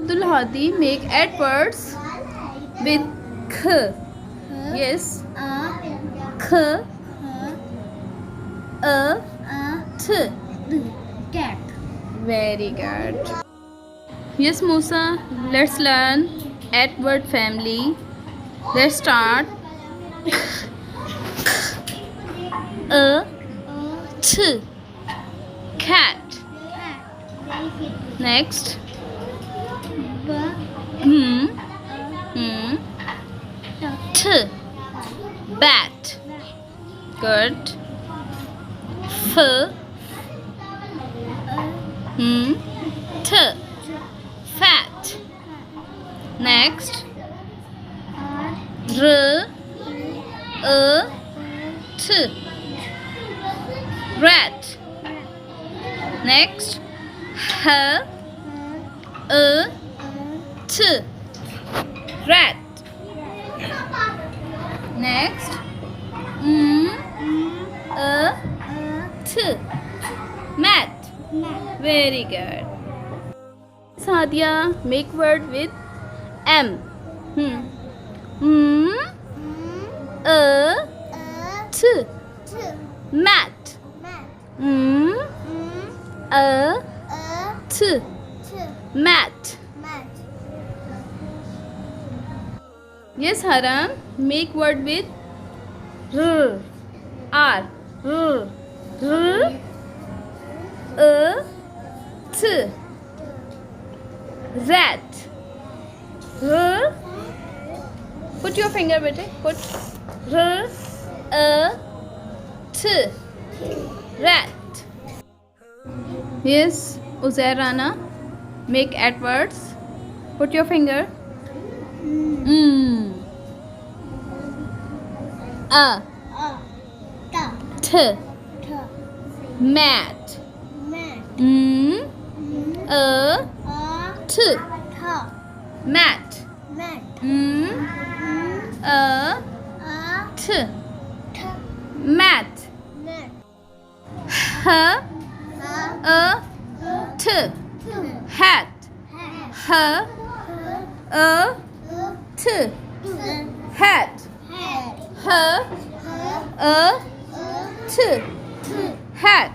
Abdul Hadi make adverbs with kh. Yes. Kh, a, th. Cat. Very good. Yes, Musa. Let's learn adverb family. Let's start. A, th. Cat. Next. T. Bat. Good. F. T. Fat. Next. R. T. Rat. Next. H. T. Rat. Next. T. Mat. Very good. Sadia, make word with M. T. Mat. T. Mat. Yes, Haram, make word with R. R. R. R. T. Rat. R. Put your finger, bete. Put R. T. Rat. Yes, Uzair Rana, make adverbs. Put your finger. A. T. Mat. A. T. Mat. A. T. Mat. H. A. T. Hat. H. A. T. Hat. H. A. T. Hat.